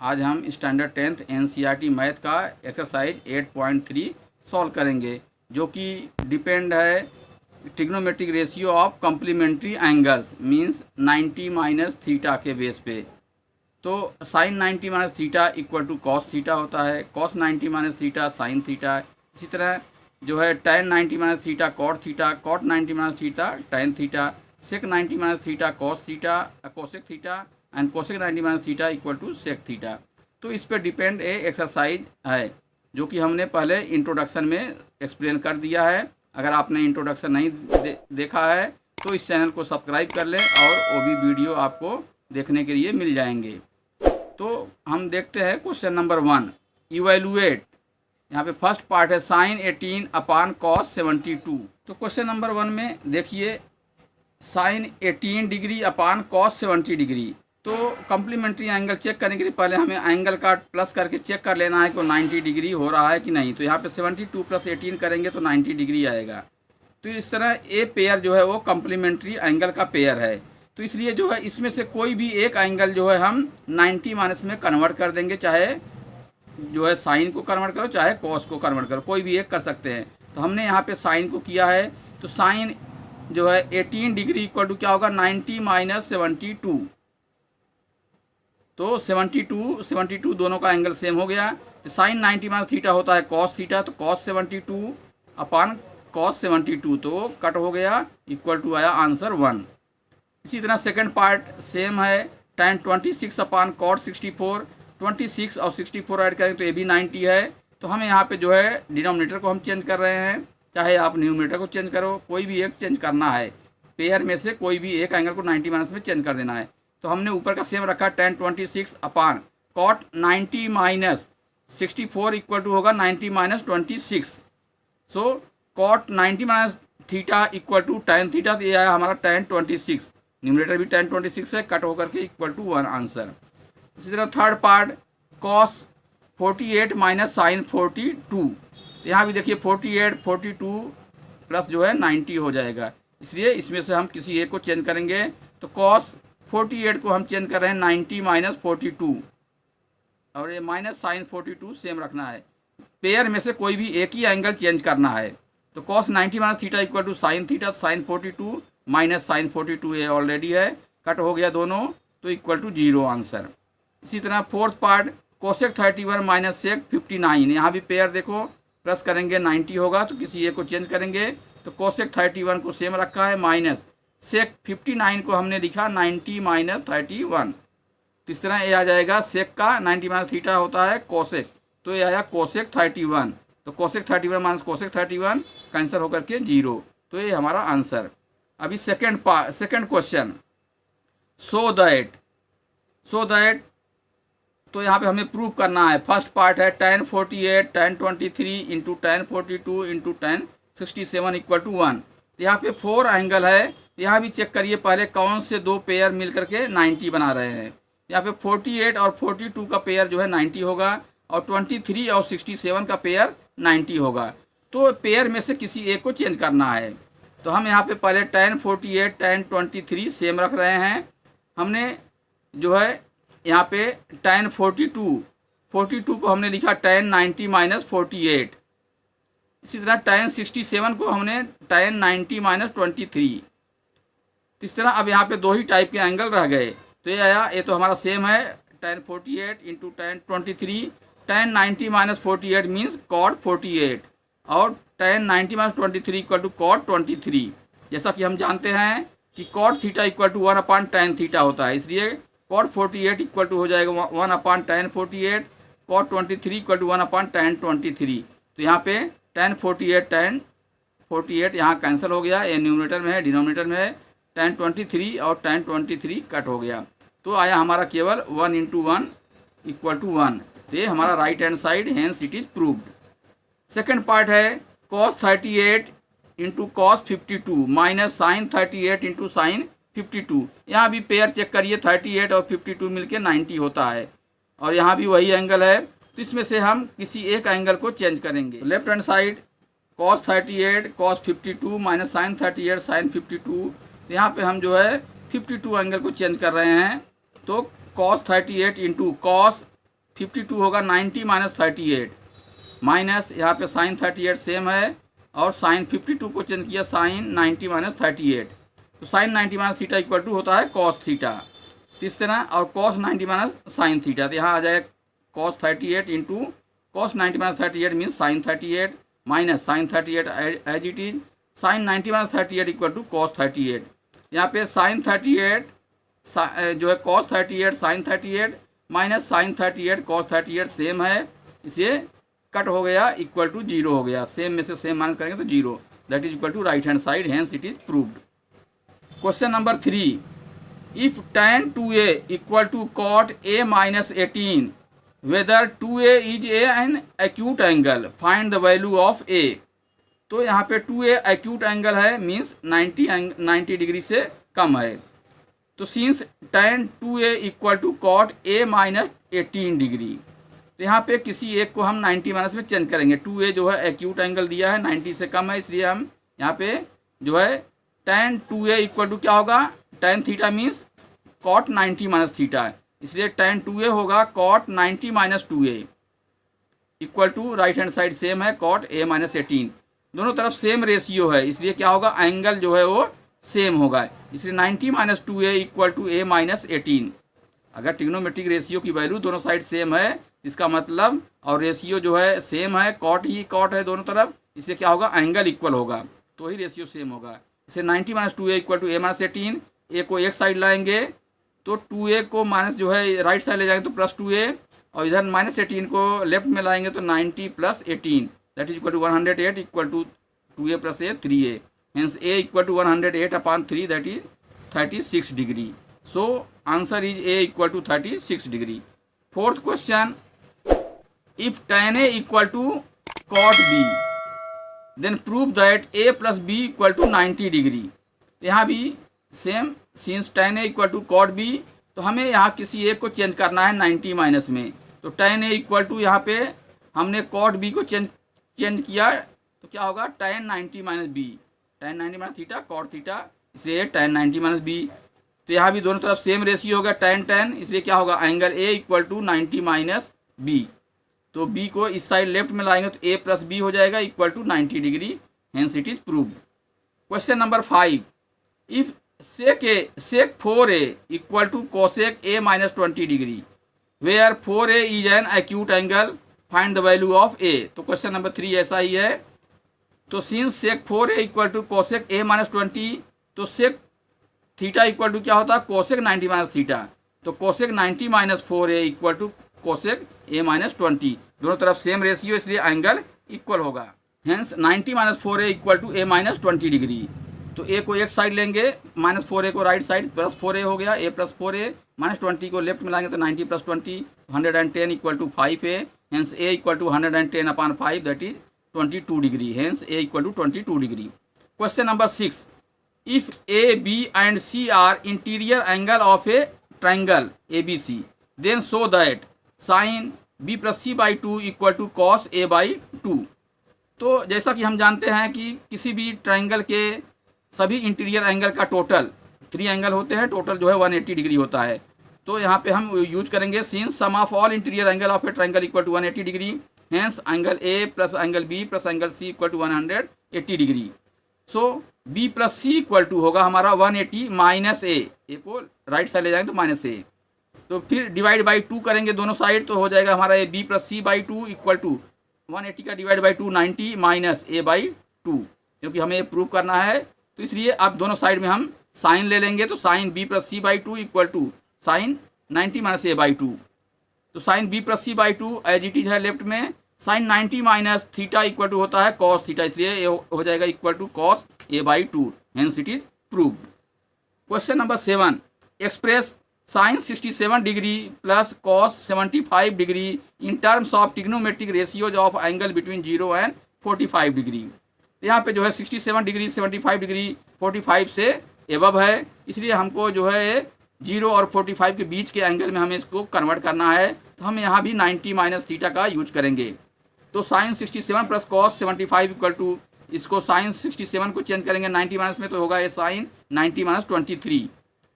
आज हम standard 10th NCERT math का एक्सरसाइज 8.3 सॉल्व करेंगे, जो कि डिपेंड है trigonometric ratio of complementary angles means 90 minus theta के बेस पे। तो sine 90 minus theta equal to cos theta होता है, cos 90 minus theta sine theta. इसी तरह जो है tan 90 minus theta cot theta, cot 90 minus theta tan theta, sec 90 minus theta cos theta cosec theta and cosec 90 minus theta equal to sec theta. तो इस पर depend ए exercise है, जो कि हमने पहले इंट्रोडक्शन में एक्सप्लेन कर दिया है। अगर आपने इंट्रोडक्शन नहीं देखा है तो इस चैनल को सब्सक्राइब कर लें और वो भी वीडियो आपको देखने के लिए मिल जाएंगे। तो हम देखते हैं क्वेश्चन नंबर 1, इवेलुएट। यहाँ पे फर्स्ट पार्ट है साइन 18 अपान कॉस 72। तो क्वेश्चन नंबर 1 में देखिए sine 18 degree upon cos 70 degree. तो कम्प्लीमेंट्री एंगल चेक करने के लिए पहले हमें एंगल का प्लस करके चेक कर लेना है कि 90 डिग्री हो रहा है कि नहीं। तो यहाँ पे 72 प्लस 18 करेंगे तो 90 डिग्री आएगा। तो इस तरह ए पेयर जो है वो कम्प्लीमेंट्री एंगल का पेयर है। तो इसलिए जो है इसमें से कोई भी एक एंगल जो है हम 90 माइनस में कन्वर्ट कर देंगे, चाहे जो है साइन को कन्वर्ट करो चाहे कॉस को कन्वर्ट करो, कोई भी एक कर सकते हैं। तो हमने यहाँ पे साइन को किया है, तो साइन जो है 18 डिग्री इक्वल टू क्या होगा 90 माइनस 72। तो 72 दोनों का एंगल सेम हो गया। तो साइन 90 माइनस थीटा होता है कॉस थीटा, तो कॉस 72 अपान कॉस 72 तो कट हो गया, इक्वल टू आया आंसर 1। इसी तरह सेकंड पार्ट सेम है, tan 26 अपान कॉट 64। 26 और 64 ऐड करेंगे तो ये भी 90 है। तो हमें यहाँ पे जो है डिनोमिनेटर को हम चेंज कर रहे हैं, चाहे आप न्यूमरेटर को चेंज करो, कोई भी एक चेंज करना है। पेयर में से कोई भी एक एंगल को 90 माइनस में चेंज कर देना है। तो हमने ऊपर का सेम रखा tan 26 upon cot 90 minus 64 equal to होगा 90 minus 26। So cot 90 minus theta equal to tan theta, तो ये आया हमारा tan 26। न्यूमरेटर भी tan 26 है, कट होकर के इक्वल टू 1 आंसर। इसी तरह third part cos 48 minus sine 42। यहाँ भी देखिए 48 42 प्लस जो है 90 हो जाएगा, इसलिए इसमें से हम किसी एक को चेंज करेंगे। तो कॉस 48 को हम चेंज कर रहे हैं 90 माइनस 42, और ये माइनस साइन 42 सेम रखना है। पेयर में से कोई भी एक ही एंगल चेंज करना है। तो cos 90 minus theta equal to sine theta, sine 42 minus sine 42 ये ऑलरेडी है, कट हो गया दोनों, तो इक्वल टू 0 आंसर। इसी तरह fourth part cosec 31 minus sec 59। यहाँ भी पेयर देखो प्लस करेंगे 90 होगा, तो किसी एक को चेंज करेंगे। तो कोसेक 31 को सेम रखा है, माइनस सेक 59 को हमने लिखा 90 माइनस 31। तो इस तरह ये आ जाएगा, सेक का 90 माइनस थीटा होता है कोसेक, तो ये आया कोसेक 31। तो कोसेक 31 माइनस कोसेक 31 कैंसिल होकर के 0, तो ये हमारा आंसर। अभी सेकंड क्वेश्चन, सो दैट तो यहाँ पे हमें प्रूव करना है। फर्स्ट पार्ट है tan 48 tan 23 into tan 42 into tan 67 equal to 1। यहाँ पे 4 एंगल है, यहाँ भी चेक करिए पहले कौन से दो पेयर मिल करके 90 बना रहे हैं। यहाँ पे 48 और 42 का पेयर जो है 90 होगा, और 23 और 67 का पेयर 90 होगा। तो पेयर में से किसी एक को चेंज करना है। तो हम यहाँ पे पहले tan 48 tan 23 सेम रख रहे हैं। हमने जो है यहाँ पे tan 42 को हमने लिखा tan 90 माइनस 48। इसी तरह tan 67 को हमने tan 90 माइनस 23। इस तरह अब यहाँ पे दो ही टाइप के एंगल रह गए, तो ये आया, ये तो हमारा सेम है tan 48 into tan 23। tan 90 minus 48 means cot 48, और tan 90 minus 23 equal to cot 23। जैसा कि हम जानते हैं कि cot theta equal to 1 upon tan theta होता है, इसलिए cot 48 इक्वल टू हो जाएगा 1 upon tan 48, cot 23 equal to 1 upon tan 23। तो यहाँ पे tan 48 यहाँ कैंसिल हो गया, ये न्यूमरेटर में है, डिनोमिनेटर में है, tan 23 और tan 23 कट हो गया, तो आया हमारा केवल 1 इंटू 1 इक्वल टू 1। तो ये हमारा right hand side, hence it is proved. Second part है cos 38 into cos 52 minus sine 38 into sine 52। यहाँ भी पेयर चेक करिए 38 और 52 मिलके 90 होता है, और यहाँ भी वही एंगल है। तो इसमें से हम किसी एक एंगल को चेंज करेंगे। Left hand side cos 38 cos 52 minus sine 38 sine 52। यहाँ पे हम जो है 52 एंगल को चेंज कर रहे हैं। तो cos 38 इंटू कॉस 52 होगा 90 माइनस 38 माइनस यहाँ पे साइन 38 सेम है और साइन 52 को चेंज किया साइन 90 माइनस 38, तो sine 90 minus theta equal to होता है कॉस थीटा। तो इस तरह और कॉस 90 माइनस साइन थीटा, तो यहाँ आ जाएगा cos 38 into cos 90 minus 38 means sine 38 minus sine 38 as it is sine 90 minus 38 equal to cos 38। यहाँ पे साइन 38 जो है cos 38 sine 38 minus sine 38 cos 38 same है, इसे कट हो गया इक्वल टू जीरो हो गया, सेम में से सेम माइनस करेंगे तो zero, that is equal to right hand side, hence it is proved. Question number 3, if tan 2a equal to cot a minus 18 whether 2a is an acute angle find the value of a। तो यहाँ पे 2a acute angle है means 90 degree से कम है, तो since tan 2a equal to cot a minus 18 degree, तो यहाँ पे किसी एक को हम 90 माइनस में चेंज करेंगे। 2a जो है एक्यूट एंगल दिया है 90 से कम है, इसलिए हम यहाँ पे जो है tan 2a इक्वल टू क्या होगा, tan theta means cot 90 minus theta है, इसलिए tan 2a होगा cot 90 minus 2a equal to right hand side same है cot a माइनस 18, दोनों तरफ सेम रेशियो है, इसलिए क्या होगा एंगल जो है वो सेम होगा, इसलिए 90 minus 2a equal to a minus 18। अगर ट्रिग्नोमेट्रिक रेशियो की वैल्यू दोनों साइड सेम है, इसका मतलब और रेशियो जो है सेम है, कॉट ही कॉट है दोनों तरफ, इसलिए क्या होगा एंगल इक्वल होगा, तो ही रेशियो सेम होगा। इसे 90 minus 2a equal to a minus 18, a को एक साइड लाएंगे तो 2a को माइनस जो है राइट साइड ले जाएंगे तो प्लस 2a, और इधर माइनस 18 को लेफ्ट में लाएंगे तो 90 plus 18 that is equal to 108 equal to 2a plus a 3a, hence a equal to 108 upon 3 that is 36 degree. So answer is a equal to 36 degree. Fourth question, if tan a equal to cot b then prove that a plus b equal to 90 degree. यहाँ भी same, since tan a equal to cot b, तो हमें यहाँ किसी एक को change करना है 90 माइनस में, तो tan a इक्वल टू यहाँ पे हमने cot b को चेंज किया तो क्या होगा tan 90 minus b, tan 90 minus theta cot theta, इसलिए tan 90 माइनस b। तो यहाँ भी दोनों तरफ सेम रेशियो होगा tan, इसलिए क्या होगा angle a equal to 90 minus b, तो b को इस साइड लेफ्ट में लाएंगे तो a प्लस b हो जाएगा equal to 90 degree, hence it is proved. Question number 5, if sec 4a equal to cosec a minus 20 degree where 4a is an acute angle find the value of a। तो question number 3 ऐसा ही है, तो since sec 4a equal to cosec a minus 20, तो sec theta equal to क्या होता है cosec 90 minus theta, तो cosec 90 minus 4a equal to cosec a minus 20, दोनों तरफ सेम रेशियो इसलिए एंगल इक्वल होगा, hence 90 minus 4a equal to a minus 20 degree. तो a को एक साइड लेंगे, माइनस 4a को राइट साइड, प्लस 4a हो गया, a प्लस 4a माइनस 20 को लेफ्ट में लाएंगे तो 90 plus 20 110 equal to 5a, hence a equal to 110 upon 5 that is 22 degree, hence a equal to 22 degree. Question number 6, if a b and c are interior angle of a triangle ABC then show that sine b plus c by 2 equal to cos a by 2। तो जैसा कि हम जानते हैं कि किसी भी triangle के सभी इंटीरियर एंगल का टोटल 3 एंगल होते हैं, टोटल जो है 180 डिग्री होता है, तो यहाँ पे हम यूज करेंगे since sum of all interior angle of a triangle equal to 180 degree, hence angle a plus angle b plus angle c equal to 180 degree. So b plus c equal to होगा हमारा 180 minus a को right side ले जाएंगे तो minus a, तो फिर divide by 2 करेंगे दोनों साइड, तो हो जाएगा हमारा a b plus c by 2 equal to 180 का divide by 2 90 minus a by 2, क्योंकि हमें प्रूव करना है, तो इसलिए अब दोनों साइड में हम साइन ले लेंगे, तो sine b plus c by 2 equal to sine 90 minus a by 2, तो sine b plus c by 2 as it is है लेफ्ट में, sine 90 minus theta equal to होता है कॉस थीटा, इसलिए ये हो जाएगा equal to cos a by 2, hence it is proved. Question number 7, express sine 67 degree plus cos 75 degree in terms of trigonometric ratios of angle between 0 and 45 degree. यहाँ पे जो है 67 डिग्री 75 डिग्री 45 से above है, इसलिए हमको जो है 0 और 45 के बीच के एंगल में हमें इसको कन्वर्ट करना है, तो हम यहाँ भी 90 माइनस थीटा का यूज करेंगे, तो sine 67 plus cos 75 equal to, इसको साइन 67 को चेंज करेंगे 90 माइनस में, तो होगा ये sine 90 minus 23,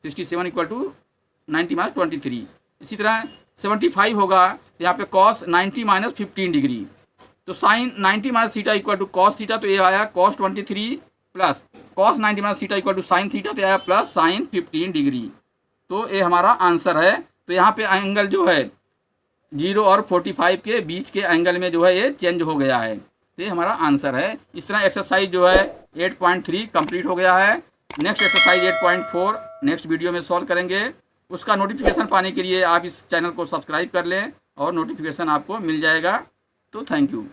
67 equal to 90 minus 23। इसी तरह 75 होगा तो यहाँ पे कॉस 90 माइनस 15 डिग्री, तो sine 90 minus theta equal to cos theta, तो ये आया cos 23 plus cos 90 minus theta equal to sine theta, तो आया प्लस साइन 15 डिग्री। तो ये हमारा आंसर है। तो यहाँ पे एंगल जो है 0 और 45 के बीच के एंगल में जो है ये चेंज हो गया है, तो ये हमारा आंसर है। इस तरह एक्सरसाइज जो है 8.3 कंप्लीट हो गया है। नेक्स्ट एक्सरसाइज 8.4 नेक्स्ट वीडियो में सॉल्व करेंगे। उसका नोटिफिकेशन पाने के लिए आप इस चैनल को सब्सक्राइब कर लें और नोटिफिकेशन आपको मिल जाएगा। तो थैंक यू।